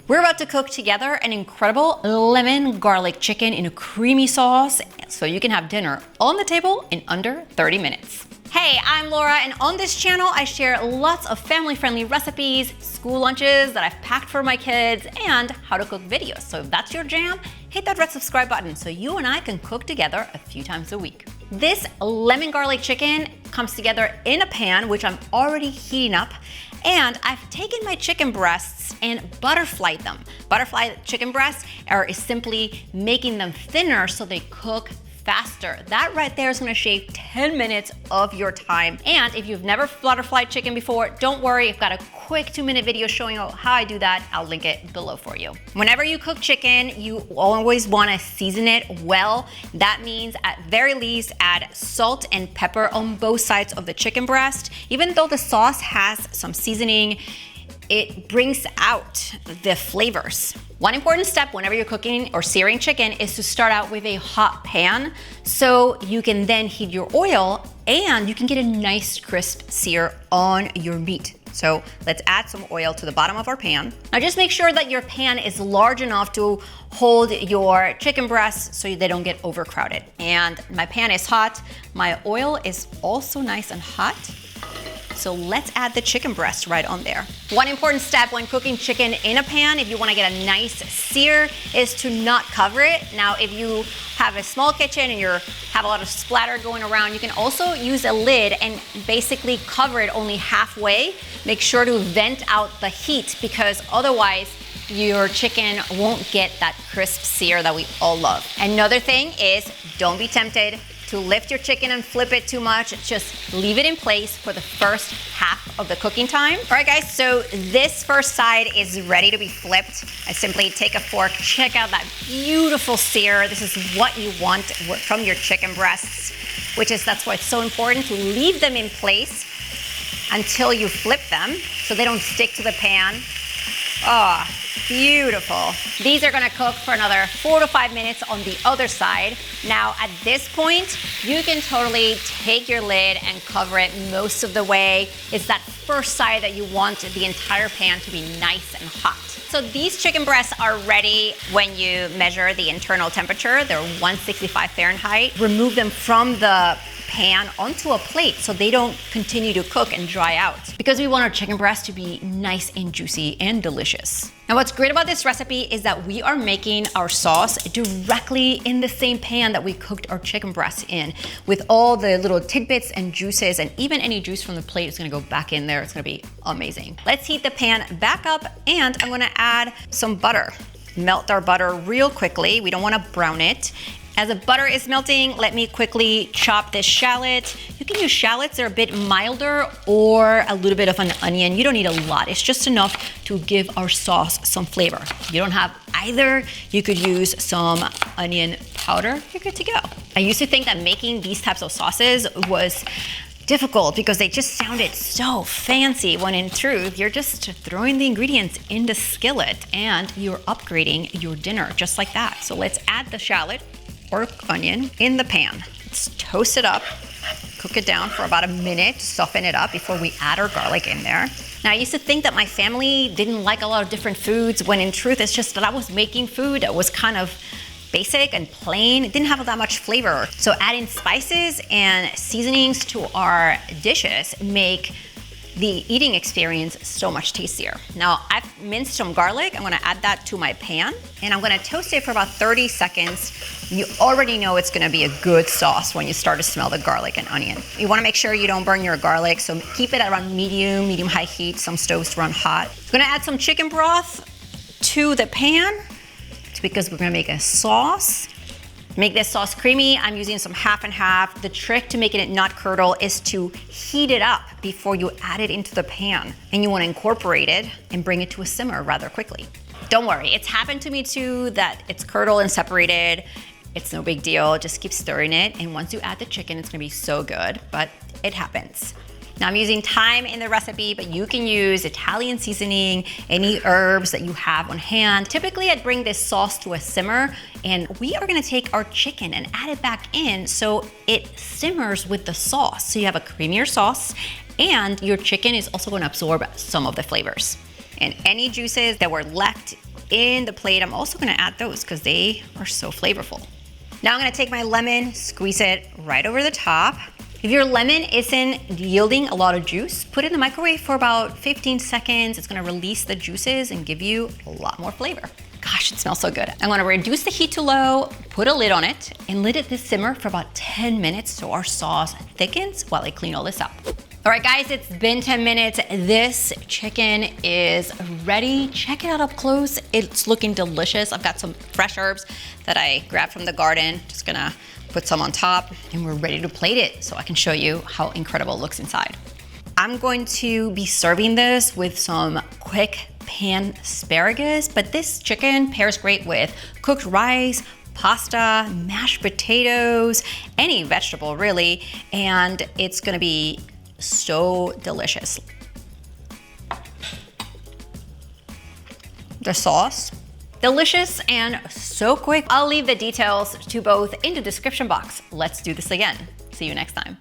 We're about to cook together an incredible lemon garlic chicken in a creamy sauce so you can have dinner on the table in under 30 minutes. Hey, I'm Laura, and on this channel I share lots of family-friendly recipes, school lunches that I've packed for my kids, and how to cook videos. So if that's your jam, hit that red subscribe button so you and I can cook together a few times a week. This lemon garlic chicken comes together in a pan, which I'm already heating up, and I've taken my chicken breasts and butterflied them. Butterflied chicken breasts is simply making them thinner so they cook faster. That right there is gonna shave 10 minutes of your time. And if you've never butterflied chicken before, don't worry, I've got a quick 2-minute video showing you how I do that. I'll link it below for you. Whenever you cook chicken, you always wanna season it well. That means at very least add salt and pepper on both sides of the chicken breast. Even though the sauce has some seasoning, it brings out the flavors. One important step whenever you're cooking or searing chicken is to start out with a hot pan so you can then heat your oil and you can get a nice crisp sear on your meat. So let's add some oil to the bottom of our pan. Now just make sure that your pan is large enough to hold your chicken breasts so they don't get overcrowded. And my pan is hot. My oil is also nice and hot. So let's add the chicken breast right on there. One important step when cooking chicken in a pan, if you wanna get a nice sear, is to not cover it. Now, if you have a small kitchen and you have a lot of splatter going around, you can also use a lid and basically cover it only halfway. Make sure to vent out the heat because otherwise your chicken won't get that crisp sear that we all love. Another thing is don't be tempted to lift your chicken and flip it too much. Just leave it in place for the first half of the cooking time. All right guys, so this first side is ready to be flipped. I simply take a fork, check out that beautiful sear. This is what you want from your chicken breasts, that's why it's so important to leave them in place until you flip them so they don't stick to the pan. Oh, beautiful. These are gonna cook for another 4 to 5 minutes on the other side. Now, at this point, you can totally take your lid and cover it most of the way. It's that first side that you want the entire pan to be nice and hot. So these chicken breasts are ready when you measure the internal temperature. They're 165 Fahrenheit. Remove them from the pan onto a plate so they don't continue to cook and dry out because we want our chicken breast to be nice and juicy and delicious. Now what's great about this recipe is that we are making our sauce directly in the same pan that we cooked our chicken breast in with all the little tidbits and juices, and even any juice from the plate is gonna go back in there. It's gonna be amazing. Let's heat the pan back up and I'm gonna add some butter. Melt our butter real quickly. We don't wanna brown it. As the butter is melting, let me quickly chop this shallot. You can use shallots, they're a bit milder, or a little bit of an onion. You don't need a lot, it's just enough to give our sauce some flavor. If you don't have either, you could use some onion powder, you're good to go. I used to think that making these types of sauces was difficult because they just sounded so fancy, when in truth, you're just throwing the ingredients in the skillet and you're upgrading your dinner just like that. So let's add the shallot or onion in the pan. Let's toast it up, cook it down for about a minute, soften it up before we add our garlic in there. Now I used to think that my family didn't like a lot of different foods, when in truth it's just that I was making food that was kind of basic and plain. It didn't have that much flavor. So adding spices and seasonings to our dishes make the eating experience so much tastier. Now I've minced some garlic. I'm gonna add that to my pan and I'm gonna toast it for about 30 seconds. You already know it's gonna be a good sauce when you start to smell the garlic and onion. You wanna make sure you don't burn your garlic, so keep it at around medium-high heat. Some stoves run hot. I'm gonna add some chicken broth to the pan. It's because we're gonna make a sauce. Make this sauce creamy. I'm using some half and half. The trick to making it not curdle is to heat it up before you add it into the pan. And you wanna incorporate it and bring it to a simmer rather quickly. Don't worry, it's happened to me too that it's curdled and separated. It's no big deal, just keep stirring it. And once you add the chicken, it's gonna be so good, but it happens. Now I'm using thyme in the recipe, but you can use Italian seasoning, any herbs that you have on hand. Typically I'd bring this sauce to a simmer and we are gonna take our chicken and add it back in so it simmers with the sauce. So you have a creamier sauce and your chicken is also gonna absorb some of the flavors. And any juices that were left in the plate, I'm also gonna add those because they are so flavorful. Now I'm gonna take my lemon, squeeze it right over the top. If your lemon isn't yielding a lot of juice, put it in the microwave for about 15 seconds. It's gonna release the juices and give you a lot more flavor. Gosh, it smells so good. I'm gonna reduce the heat to low, put a lid on it, and let it simmer for about 10 minutes so our sauce thickens while I clean all this up. All right, guys, it's been 10 minutes. This chicken is ready. Check it out up close. It's looking delicious. I've got some fresh herbs that I grabbed from the garden. Just gonna put some on top, and we're ready to plate it so I can show you how incredible it looks inside. I'm going to be serving this with some quick pan asparagus, but this chicken pairs great with cooked rice, pasta, mashed potatoes, any vegetable really, and it's gonna be so delicious. The sauce, delicious and so quick. I'll leave the details to both in the description box. Let's do this again. See you next time.